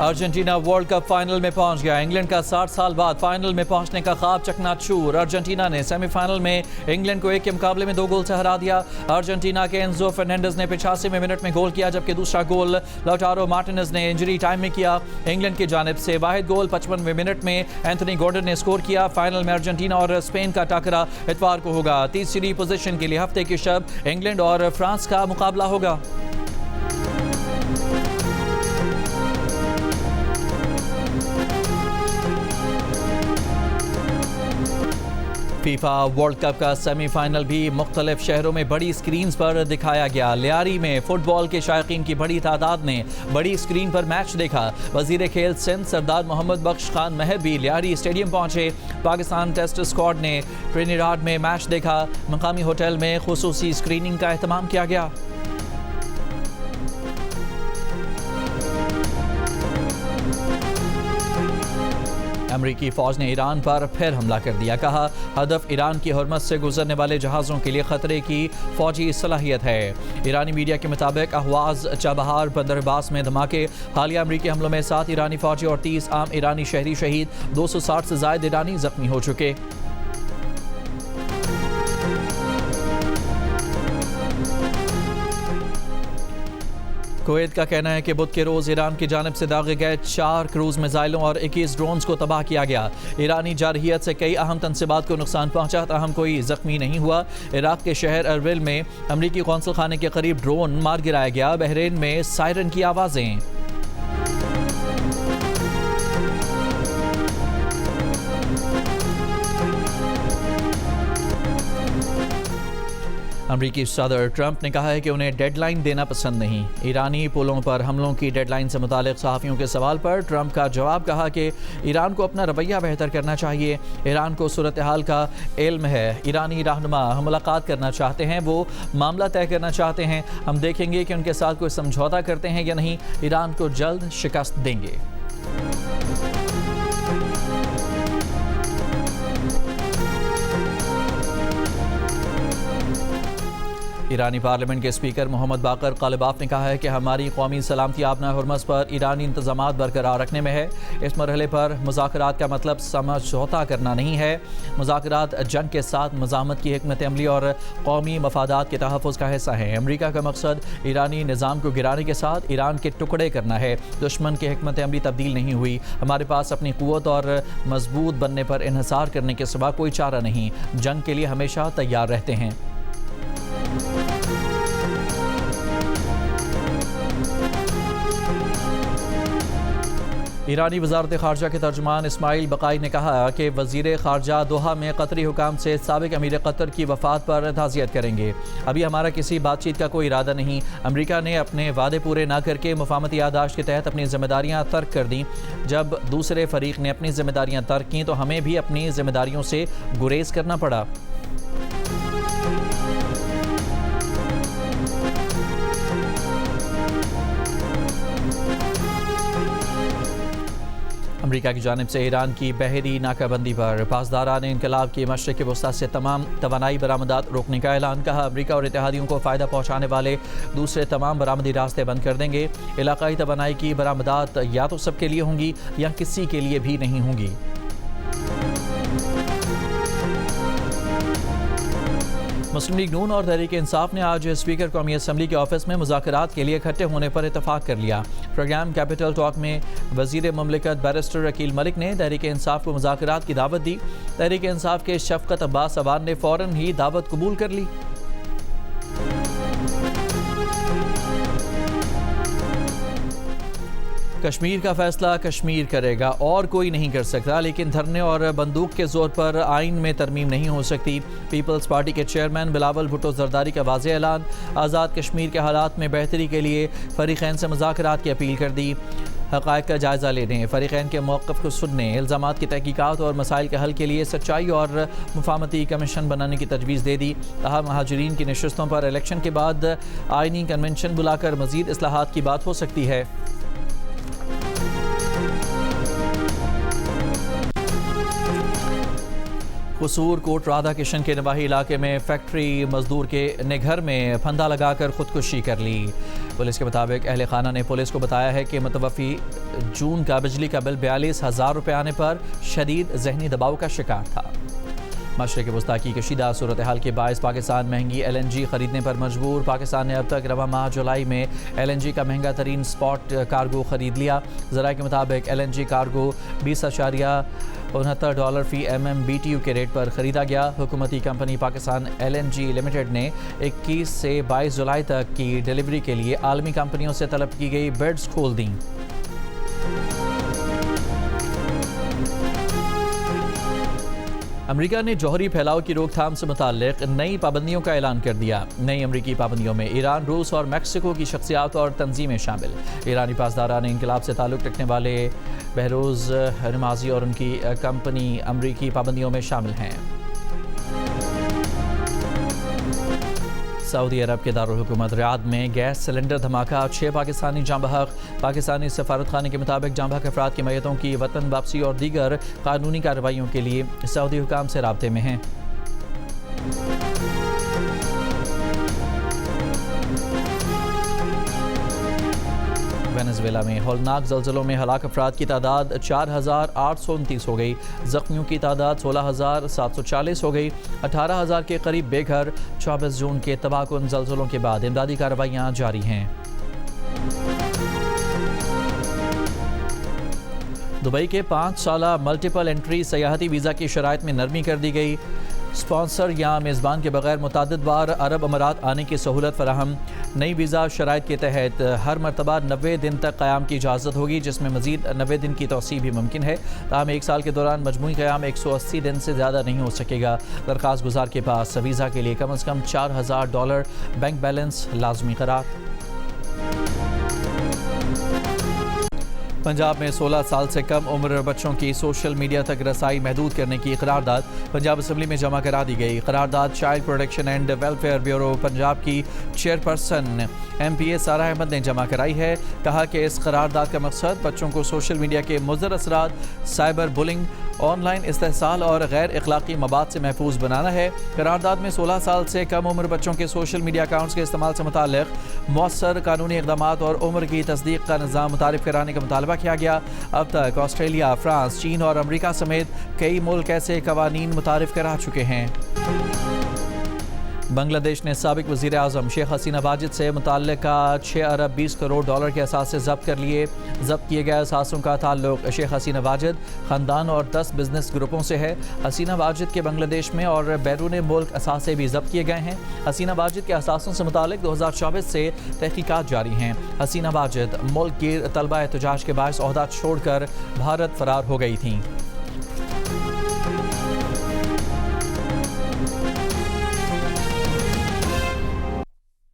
Argentina world cup final में पहुंच गया। इंग्लैंड का 60 साल बाद फाइनल में पहुंचने का ख्वाब चकनाचूर। अर्जेंटीना ने सेमीफाइनल में इंग्लैंड को 1 के मुकाबले में 2 गोल से हरा दिया। अर्जेंटीना के एंजो फर्नांडिस ने 85वें मिनट में गोल किया, जबकि दूसरा गोल लौटारो मार्टिनेज ने इंजरी टाइम में किया। इंग्लैंड की जानिब से वाहिद गोल 55वें मिनट में एंथनी गॉर्डन ने स्कोर किया। फाइनल में अर्जेंटीना और स्पेन का टकरा इतवार को होगा। तीसरी पोजीशन के लिए हफ्ते की शब इंग्लैंड और फ्रांस का मुकाबला होगा। फीफा वर्ल्ड कप का सेमीफाइनल भी मुख्तलिफ शहरों में बड़ी स्क्रीन पर दिखाया गया। लियारी में फुटबॉल के शायकीन की बड़ी तादाद ने बड़ी स्क्रीन पर मैच देखा। वजीर खेल सिंध सरदार मोहम्मद बख्श खान महर भी लियारी स्टेडियम पहुंचे। पाकिस्तान टेस्ट स्क्वाड ने ट्रिनिडाड में मैच देखा। मकामी होटल में खुसूसी स्क्रीनिंग का एहतमाम किया गया। अमरीकी फौज ने ईरान पर फिर हमला कर दिया। कहा, हदफ ईरान की हुर्मत से गुजरने वाले जहाज़ों के लिए खतरे की फौजी सलाहियत है। ईरानी मीडिया के मुताबिक अहवाज चाबहार बंदरबास में धमाके। हालिया अमरीकी हमलों में 7 ईरानी फौजी और 30 आम ईरानी शहरी शहीद, 260 से ज़ायद ईरानी जख्मी हो चुके। कुवैत का कहना है कि बुध के रोज़ ईरान की जानिब से दागे गए 4 क्रूज मिसाइलों और 21 ड्रोन्स को तबाह किया गया। ईरानी जारहियत से कई अहम तनसीबात को नुकसान पहुंचा, ताहम कोई जख्मी नहीं हुआ। इराक के शहर अरबिल में अमरीकी कौंसल खाने के करीब ड्रोन मार गिराया गया। बहरीन में सायरन की आवाज़ें। अमरीकी सदर ट्रंप ने कहा है कि उन्हें डेडलाइन देना पसंद नहीं। ईरानी पुलों पर हमलों की डेडलाइन से मुतालिक सहाफ़ियों के सवाल पर ट्रंप का जवाब, कहा कि ईरान को अपना रवैया बेहतर करना चाहिए। ईरान को सूरत हाल का इल्म है। ईरानी रहनुमा हम मुलाकात करना चाहते हैं, वो मामला तय करना चाहते हैं। हम देखेंगे कि उनके साथ कोई समझौता करते हैं या नहीं। ईरान को जल्द शिकस्त देंगे। ईरानी पार्लियामेंट के स्पीकर मोहम्मद बाकर कालिबाफ ने कहा है कि हमारी कौमी सलामती आबना हुर्मत पर ईरानी इंतजामात बरकरार रखने में है। इस मरहले पर मुज़ाकरात का मतलब समझौता करना नहीं है। मुज़ाकरात जंग के साथ मज़ामत की हिकमत अमली और कौमी मफादात के तहफ़्फ़ुज़ का हिस्सा है। अमरीका का मकसद ईरानी निज़ाम को गिराने के साथ ईरान के टुकड़े करना है। दुश्मन की हिकमत अमली तब्दील नहीं हुई। हमारे पास अपनी क़ुव्वत और मजबूत बनने पर इन्हिसार करने के सिवा कोई चारा नहीं। जंग के लिए हमेशा तैयार रहते हैं। ईरानी वज़ारत ख़ारजा के तर्जुमान इस्माइल बकाई ने कहा कि वज़ीर ख़ारजा दोहा में कतरी हुकाम से साबिक़ अमीर कतर की वफ़ात पर ताज़ियत करेंगे। अभी हमारा किसी बातचीत का कोई इरादा नहीं। अमरीका ने अपने वादे पूरे न करके मुफ़ाहमती याददाश्त के तहत अपनी ज़िम्मेदारियाँ तर्क कर दी। जब दूसरे फ़रीक ने अपनी ज़िम्मेदारियाँ तर्क की तो हमें भी अपनी ज़िम्मेदारियों से गुरेज़ करना पड़ा। अमरीका की जानिब से ईरान की बहरी नाकाबंदी पर पासदारान इनकलाब की मशरिक़ वस्ता से तमाम तवानाई बरामदात रोकने का ऐलान। कहा, अमरीका और इत्तेहादियों को फ़ायदा पहुँचाने वाले दूसरे तमाम बरामदी रास्ते बंद कर देंगे। इलाकाई तवानाई की बरामदात या तो सबके लिए होंगी या किसी के लिए भी नहीं होंगी। मुस्लिम लीग नून और तहरीक इंसाफ ने आज स्पीकर कौमी असम्बली के ऑफिस में मुज़ाकरात के लिए इकट्ठे होने पर इतफाक़ कर लिया। प्रोग्राम कैपिटल टॉक में वज़ीर मुमलिकत बैरिस्टर अकील मलिक ने तहरीक इंसाफ को मुज़ाकरात की दावत दी। तहरीक इंसाफ के शफ़क़त अब्बास अवान ने फ़ौरन ही दावत कबूल कर ली। कश्मीर का फैसला कश्मीर करेगा और कोई नहीं कर सकता, लेकिन धरने और बंदूक के जोर पर आइन में तरमीम नहीं हो सकती। पीपल्स पार्टी के चेयरमैन बिलावल भुट्टो जरदारी का वाज़ेह ऐलान। आज़ाद कश्मीर के हालात में बेहतरी के लिए फ़रीक़ैन से मुज़ाकरात की अपील कर दी। हक़ाइक़ का जायज़ा लेने, फ़रीक़ैन के मौक़िफ़ को सुनने, इल्ज़ामात की तहक़ीक़ात और मसाइल के हल के लिए सच्चाई और मुफ़ाहमती कमीशन बनाने की तजवीज़ दे दी। कहा, महाजिरीन की नशस्तों पर इलेक्शन के बाद आइनी कन्वेंशन बुलाकर मज़ीद इस्लाहात की बात हो सकती है। कसूर कोट राधा किशन के नवाही इलाके में फैक्ट्री मजदूर के ने घर में फंदा लगाकर खुदकुशी कर ली। पुलिस के मुताबिक अहले खाना ने पुलिस को बताया है कि मुतवफ़ी जून का बिजली का बिल 42,000 रुपये आने पर शदीद जहनी दबाव का शिकार था। मशरक़ वस्ता की कशीदा सूरत हाल के बायस पाकिस्तान महंगी LNG ख़रीदने पर मजबूर। पाकिस्तान ने अब तक रवा माह जुलाई में LNG का महंगा तरीन स्पॉट कार्गो ख़रीद लिया। ज़राए के मुताबिक LNG कार्गो $20.69 फ़ी MMBTU के रेट पर ख़रीदा गया। हुकूमती कंपनी पाकिस्तान LNG लिमिटेड ने 21 से 22 जुलाई तक की डिलीवरी के लिए आलमी कंपनियों से तलब की गई बिड्स खोल दी। अमेरिका ने जौहरी फैलाव की रोकथाम से मुताल्लिक नई पाबंदियों का ऐलान कर दिया। नई अमरीकी पाबंदियों में ईरान, रूस और मैक्सिको की शख्सियात और तंजीमें शामिल। ईरानी पासदारान इंकलाब से ताल्लुक़ रखने वाले बहरोज़ नमाजी और उनकी कंपनी अमरीकी पाबंदियों में शामिल हैं। सऊदी अरब के दारुल हुकूमत रियाद में गैस सिलेंडर धमाका, 6 पाकिस्तानी जाँ बहक। पाकिस्तानी सफारत खाने के मुताबिक जाँ बहक अफराद की मैयतों की वतन वापसी और दीगर कानूनी कार्रवाइयों के लिए सऊदी हुकाम से राब्ते में हैं। वेनेजुएला में हौलनाक ज़लज़लों में हलाक अफराद की तादाद 4,829 हो गई। ज़ख्मियों की तादाद 16,740 हो गई। 18,000 के करीब बेघर। 24 जून के तबाहकुन ज़लज़लों के बाद इमदादी कार्रवाइयाँ जारी हैं। दुबई के 5 साला मल्टीपल एंट्री सयाहती वीज़ा की शराइत में नरमी कर दी गई। स्पॉन्सर या मेज़बान के बगैर मुतअद्दिद बार अरब अमारात आने की सहूलत फराहम। नई वीज़ा शराइत के तहत हर मरतबा 90 दिन तक क़याम की इजाज़त होगी, जिसमें मज़ीद 90 दिन की तौसी भी मुमकिन है। ताहम 1 साल के दौरान मजमूई क़याम 180 दिन से ज़्यादा नहीं हो सकेगा। दरख्वास्त गुजार के पास वीज़ा के लिए कम अज़ कम $4,000 बैंक बैलेंस लाजमी करार। पंजाब में 16 साल से कम उम्र बच्चों की सोशल मीडिया तक रसाई महदूद करने की करारदाद पंजाब असम्बली में जमा करा दी गई। करारदाद child protection and welfare bureau Punjab की चेयरपर्सन MPA सारा अहमद ने जमा कराई है। कहा कि इस करारदाद का मकसद बच्चों को सोशल मीडिया के मुज़र असरात, साइबर बुलिंग, ऑनलाइन इस्तेहसाल और गैर अखलाकी मवाद से महफूज बनाना है। करारदाद में 16 साल से कम उम्र बच्चों के सोशल मीडिया अकाउंट्स के इस्तेमाल से मुताल्लिक़ मौसर कानूनी इक़दाम और उम्र की तस्दीक का निज़ाम मुतारिफ कराने का मुतालबा किया गया। अब तक ऑस्ट्रेलिया, फ्रांस, चीन और अमरीका समेत कई मुल्क ऐसे कवानीन मुतारिफ करा चुके हैं। बांग्लादेश ने साबिक वज़ीर आज़म शेख हसीना वाजिद से मुतल्लिका 6 अरब 20 करोड़ डॉलर के असासे ज़ब्त कर लिए। ज़ब्त किए गए असासों का ताल्लुक शेख हसीना वाजिद ख़ानदान और 10 बिजनेस ग्रुपों से है। हसीना वाजिद के बांग्लादेश में और बैरून मुल्क असासे भी ज़ब्त किए गए हैं। हसीना वाजिद के असासों से मुताल्लिक 2024 से तहकीकात जारी हैं। हसीना वाजिद मुल्क गिर तलबा एहतजाज के बायस ओहदा छोड़कर भारत फ़रार हो गई थीं।